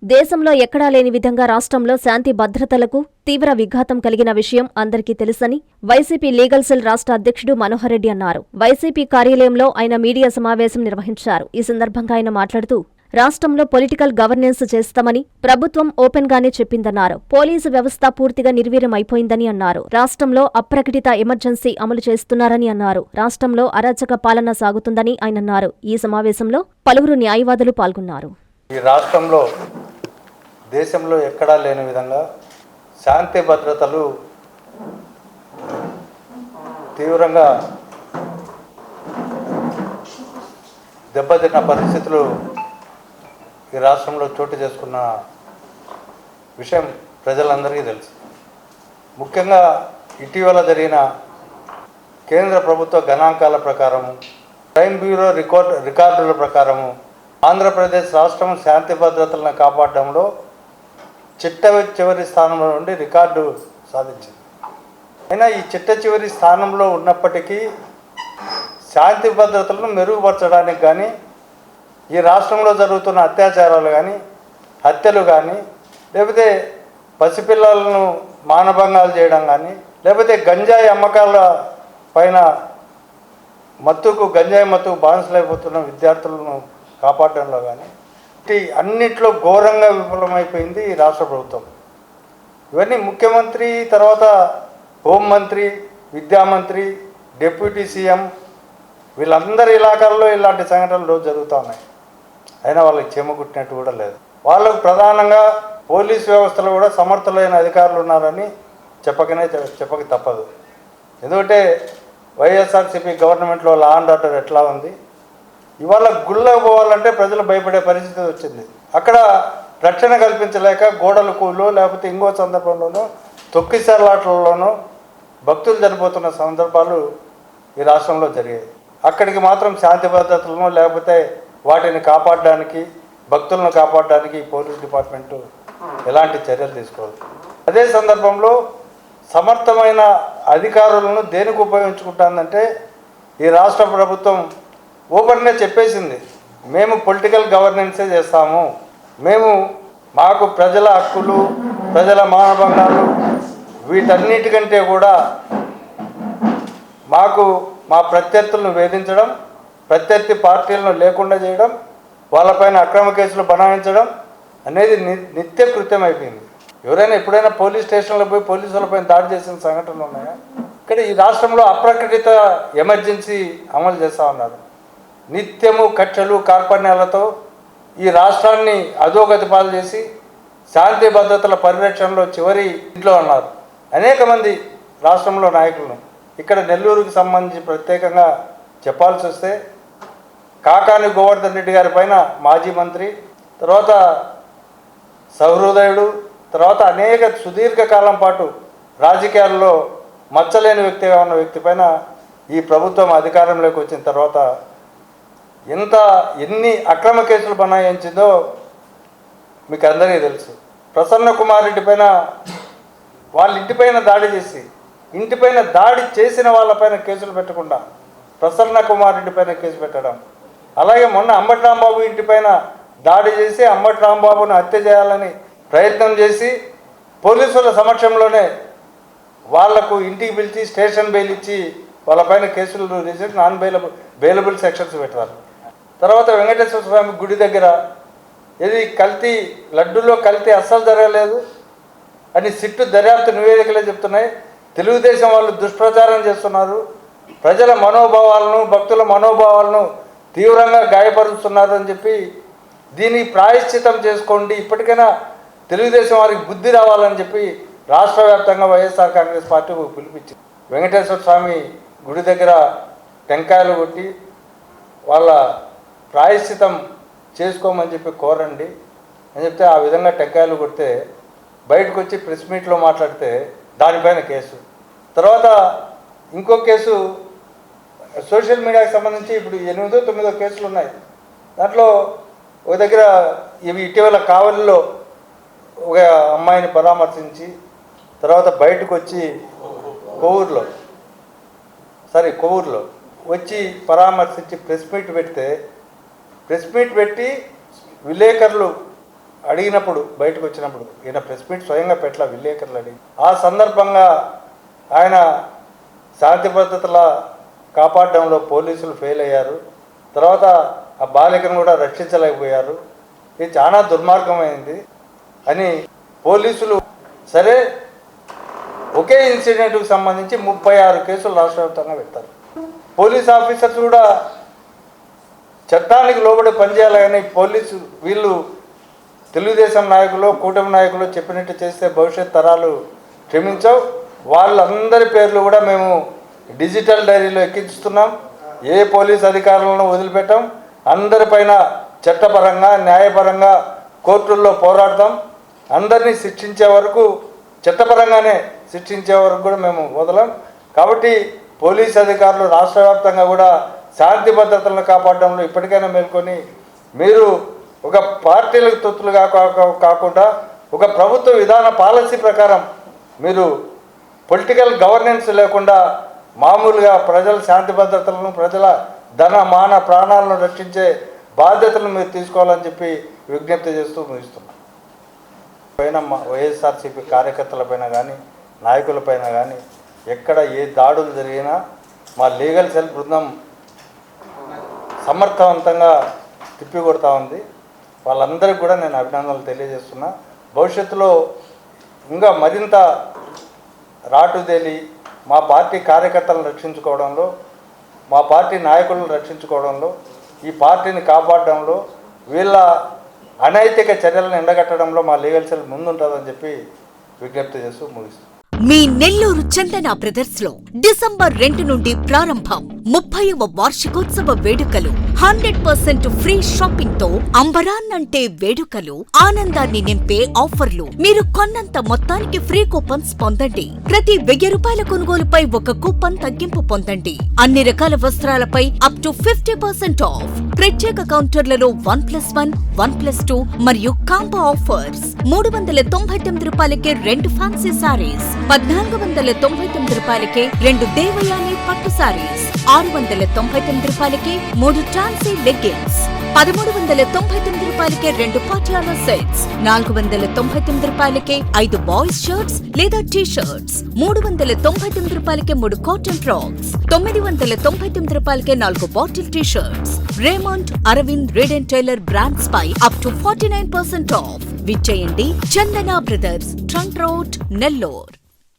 దేశంలో ఎక్కడా లేని విధంగా రాష్ట్రంలో శాంతి భద్రతలకు తీవ్ర విఘాతం కలిగిన విషయం అందరికీ తెలుసని వైసీపీ లీగల్ సెల్ రాష్ట్ర అధ్యక్షుడు మనోహర్ రెడ్డి అన్నారు. వైసీపీ కార్యాలయంలో ఆయన మీడియా సమావేశం నిర్వహించారు. ఈ సందర్భంగా ఆయన మాట్లాడుతూ రాష్ట్రంలో పొలిటికల్ గవర్నెన్స్ చేస్తామని ప్రభుత్వం ఓపెన్ గానే చెప్పిందన్నారు. పోలీసు వ్యవస్థ పూర్తిగా నిర్వీర్యం అయిపోయిందని అన్నారు. రాష్ట్రంలో అప్రకటిత ఎమర్జెన్సీ అమలు చేస్తున్నారని అన్నారు. రాష్ట్రంలో అరాచక పాలన సాగుతుందని ఆయన అన్నారు. ఈ సమావేశంలో పలువురు న్యాయవాదులు పాల్గొన్నారు. ఈ రాష్ట్రంలో దేశంలో ఎక్కడా లేని విధంగా శాంతి భద్రతలు తీవ్రంగా దెబ్బతిన్న పరిస్థితులు ఈ రాష్ట్రంలో చోటు చేసుకున్న విషయం ప్రజలందరికీ తెలుసు. ముఖ్యంగా ఇటీవల జరిగిన కేంద్ర ప్రభుత్వ గణాంకాల ప్రకారము, క్రైమ్ బ్యూరో రికార్డుల ప్రకారము ఆంధ్రప్రదేశ్ రాష్ట్రం శాంతి భద్రతలను కాపాడడంలో చిట్ట చివరి స్థానంలో నుండి రికార్డు సాధించింది. అయినా ఈ చిట్ట చివరి స్థానంలో ఉన్నప్పటికీ శాంతి భద్రతలను మెరుగుపరచడానికి కానీ, ఈ రాష్ట్రంలో జరుగుతున్న అత్యాచారాలు కానీ, హత్యలు కానీ, లేకపోతే పసిపిల్లలను మానభంగాలు చేయడం కానీ, లేకపోతే గంజాయి అమ్మకాల పైన గంజాయి మత్తుకు బానిసలైపోతున్న విద్యార్థులను కాపాడడంలో కానీ అన్నిట్లో ఘోరంగా విఫలమైపోయింది ఈ రాష్ట్ర ప్రభుత్వం. ఇవన్నీ ముఖ్యమంత్రి, తర్వాత హోంమంత్రి, విద్యామంత్రి, డిప్యూటీ సీఎం వీళ్ళందరి ఇలాకాల్లో ఇలాంటి సంఘటనలు రోజు జరుగుతూ ఉన్నాయి. అయినా వాళ్ళకి చెమగుట్టినట్టు కూడా లేదు. వాళ్ళకు ప్రధానంగా పోలీస్ వ్యవస్థలో కూడా సమర్థులైన అధికారులు ఉన్నారని చెప్పక తప్పదు. ఎందుకంటే వైఎస్ఆర్సీపీ గవర్నమెంట్లో లా అండ్ ఆర్డర్ ఎట్లా ఉంది, ఇవాళ గుళ్ళకు పోవాలంటే ప్రజలు భయపడే పరిస్థితి వచ్చింది. అక్కడ రక్షణ కల్పించలేక గోడల కూలో లేకపోతే ఇంకో సందర్భంలోనూ తొక్కిసలాటలలోనూ భక్తులు చనిపోతున్న సందర్భాలు ఈ రాష్ట్రంలో జరిగాయి. అక్కడికి మాత్రం శాంతి భద్రతలను లేకపోతే వాటిని కాపాడడానికి, భక్తులను కాపాడడానికి పోలీస్ డిపార్ట్మెంటు ఎలాంటి చర్యలు తీసుకోవాలి. అదే సందర్భంలో సమర్థమైన అధికారులను దేనికి ఉపయోగించుకుంటుందంటే ఈ రాష్ట్ర ప్రభుత్వం ఓపెన్గా చెప్పేసింది, మేము పొలిటికల్ గవర్నెన్సే చేస్తాము, మాకు ప్రజల హక్కులు, ప్రజల మానభంగాలు వీటన్నిటికంటే కూడా మాకు మా ప్రత్యర్థులను వేధించడం, ప్రత్యర్థి పార్టీలను లేకుండా చేయడం, వాళ్ళపైన అక్రమ కేసులు బనాయించడం అనేది నిత్య కృత్యం అయిపోయింది. ఎవరైనా ఎప్పుడైనా పోలీస్ స్టేషన్లో పోయి పోలీసులపైన దాడి చేసిన సంఘటనలు ఉన్నాయా? ఇక్కడ ఈ రాష్ట్రంలో అప్రకటిత ఎమర్జెన్సీ అమలు చేస్తూ ఉన్నారు. నిత్యము కక్షలు కార్పణ్యాలతో ఈ రాష్ట్రాన్ని అధోగతి పాలు చేసి శాంతి భద్రతల పరిరక్షణలో చివరి ఇంట్లో ఉన్నారు అనేక మంది రాష్ట్రంలో నాయకులను. ఇక్కడ నెల్లూరుకు సంబంధించి ప్రత్యేకంగా చెప్పాల్సి వస్తే కాకాని గోవర్ధన్ రెడ్డి గారి పైన మాజీ మంత్రి, తర్వాత సహృదయుడు, తర్వాత అనేక సుదీర్ఘకాలం పాటు రాజకీయాల్లో మచ్చలేని వ్యక్తిగా ఉన్న వ్యక్తి పైన ఈ ప్రభుత్వం అధికారంలోకి వచ్చిన తర్వాత ఎన్ని అక్రమ కేసులు బనాయించిందో మీకు అందరికీ తెలుసు. ప్రసన్న కుమార్ రెడ్డి పైన వాళ్ళ ఇంటిపైన దాడి చేసి, ఇంటిపైన దాడి చేసిన వాళ్ళపైన కేసులు పెట్టకుండా ప్రసన్న కుమార్ రెడ్డి పైన కేసు పెట్టడం, అలాగే మొన్న అంబటి రాంబాబు ఇంటిపైన దాడి చేసి అంబటి రాంబాబును హత్య చేయాలని ప్రయత్నం చేసి పోలీసుల సమక్షంలోనే వాళ్లకు ఇంటికి పిలిచి స్టేషన్ బెయిల్ ఇచ్చి వాళ్ళపైన కేసులు రిజిస్టర్ నాన్ బెయిలబుల్ సెక్షన్స్ పెట్టారు. తర్వాత వెంకటేశ్వర స్వామి గుడి దగ్గర లడ్డూలో కల్తీ అస్సలు జరగలేదు అని సిట్టు దర్యాప్తు నివేదికలే చెప్తున్నాయి. తెలుగుదేశం వాళ్ళు దుష్ప్రచారం చేస్తున్నారు, ప్రజల మనోభావాలను, భక్తుల మనోభావాలను తీవ్రంగా గాయపరుస్తున్నారు అని చెప్పి దీన్ని ప్రాయశ్చితం చేసుకోండి, ఇప్పటికైనా తెలుగుదేశం వారికి బుద్ధి రావాలని చెప్పి రాష్ట్ర వ్యాప్తంగా వైఎస్ఆర్ కాంగ్రెస్ పార్టీ పిలిపించింది. వెంకటేశ్వర స్వామి గుడి దగ్గర టెంకాయలు కొట్టి వాళ్ళ ప్రాయశ్చితం చేసుకోమని చెప్పి కోరండి అని చెప్తే ఆ విధంగా టెంకాయలు కొడితే బయటకు వచ్చి ప్రెస్ మీట్లో మాట్లాడితే దానిపైన కేసు. తర్వాత ఇంకో కేసు సోషల్ మీడియాకి సంబంధించి ఇప్పుడు 8-9 కేసులు ఉన్నాయి. దాంట్లో ఒక దగ్గర ఇటీవల కావలిలో ఒక అమ్మాయిని పరామర్శించి తర్వాత బయటకు వచ్చి కొవ్వూరులో వచ్చి పరామర్శించి ప్రెస్ మీట్ పెట్టి విలేకరులు అడిగినప్పుడు బయటకు వచ్చినప్పుడు ఈయన ప్రెస్ మీట్ స్వయంగా పెట్టల విలేకరులు అడిగి ఆ సందర్భంగా ఆయన శాంతి భద్రతల కాపాడడంలో పోలీసులు ఫెయిల్ అయ్యారు, తర్వాత ఆ బాలికను కూడా రక్షించలేకపోయారు, ఇది చాలా దుర్మార్గమైంది అని పోలీసులు సరే ఒకే ఇన్సిడెంట్కి సంబంధించి 36 కేసులు రాష్ట్ర వ్యాప్తంగా పెడతారు. పోలీస్ ఆఫీసర్స్ కూడా చట్టానికి లోబడి పనిచేయాలి కానీ పోలీసు వీళ్ళు తెలుగుదేశం నాయకులు కూటమి నాయకులు చెప్పినట్టు చేస్తే భవిష్యత్ తరాలు క్షమించవు. వాళ్ళందరి పేర్లు కూడా మేము డిజిటల్ డైరీలో ఎక్కించుతున్నాం. ఏ పోలీస్ అధికారులను వదిలిపెట్టాం. అందరిపైన చట్టపరంగా న్యాయపరంగా కోర్టుల్లో పోరాడతాం. అందరినీ శిక్షించే వరకు చట్టపరంగానే శిక్షించే వరకు కూడా మేము వదలం. కాబట్టి పోలీస్ అధికారులు రాష్ట్ర వ్యాప్తంగా కూడా శాంతి భద్రతలను కాపాడడంలో ఇప్పటికైనా మేల్కొని మీరు ఒక పార్టీలకు తొత్తులుగా కాకుండా ఒక ప్రభుత్వ విధాన పాలసీ ప్రకారం మీరు పొలిటికల్ గవర్నెన్స్ లేకుండా మామూలుగా ప్రజల శాంతి భద్రతలను ప్రజల ధన మాన ప్రాణాలను రక్షించే బాధ్యతలను మీరు తీసుకోవాలని చెప్పి విజ్ఞప్తి చేస్తూ ముగిస్తున్నాం. పైన వైఎస్ఆర్సీపీ కార్యకర్తలపైన కానీ నాయకులపైన కానీ ఎక్కడ ఏ దాడులు జరిగినా మా లీగల్ సెల్ బృందం సమర్థవంతంగా తిప్పికొడతా ఉంది. వాళ్ళందరికీ కూడా నేను అభినందనలు తెలియజేస్తున్నా. భవిష్యత్తులో ఇంకా మరింత రాటుదేలి మా పార్టీ కార్యకర్తలను రక్షించుకోవడంలో, మా పార్టీ నాయకులను రక్షించుకోవడంలో, ఈ పార్టీని కాపాడడంలో, వీళ్ళ అనైతిక చర్యలను ఎండగట్టడంలో మా లీగల్ సెల్ ముందుంటుందని చెప్పి విజ్ఞప్తి చేస్తూ ముగిస్తాం. మీ నెల్లూరు చందన బ్రదర్స్ లో డిసెంబర్ 2 నుండి ప్రారంభం 30వ వార్షికోత్సవ వేడుకలు. 100% ఫ్రీ షాపింగ్ తో అంబరాన్నంటే వేడుకలు, ఆనందాన్ని నింపే ఆఫర్లు. మీరు కొన్నంత మొత్తానికి ఫ్రీ కూపన్స్ పొందండి. ప్రతి 1000 రూపాయల కొనుగోలుపై ఒక కూపన్ తగ్గింపు పొందండి. అన్ని రకాల వస్త్రాలపై అప్ టు 50% ఆఫ్. ప్రత్యేక కౌంటర్లలో 1+1, 1+2 మరియు కాంబో ఆఫర్స్. 399 రూపాయలకే 2 ఫ్యాన్సీ సారీస్, 1499 రూపాయలకే 2 దేవయాని పట్టు సారీస్, 699 రూపాయలకి 3 ట్రాన్సీ లెగ్గిన్స్, 1399 రూపాయలకే 2 పాటియాలా సెట్స్, 499 రూపాయలకే 5 బాయ్స్ షర్ట్స్ లేదా టీ షర్ట్స్, 399 రూపాయలకే 3 కాటన్ ఫ్రాక్స్, 999 రూపాయలకే 4 bottle T shirts. Raymond, Arvind, Reid and Taylor brands పై అప్ టు 49% ఆఫ్. విచ్చేయండి Chandana brothers, trunk road, Nellore.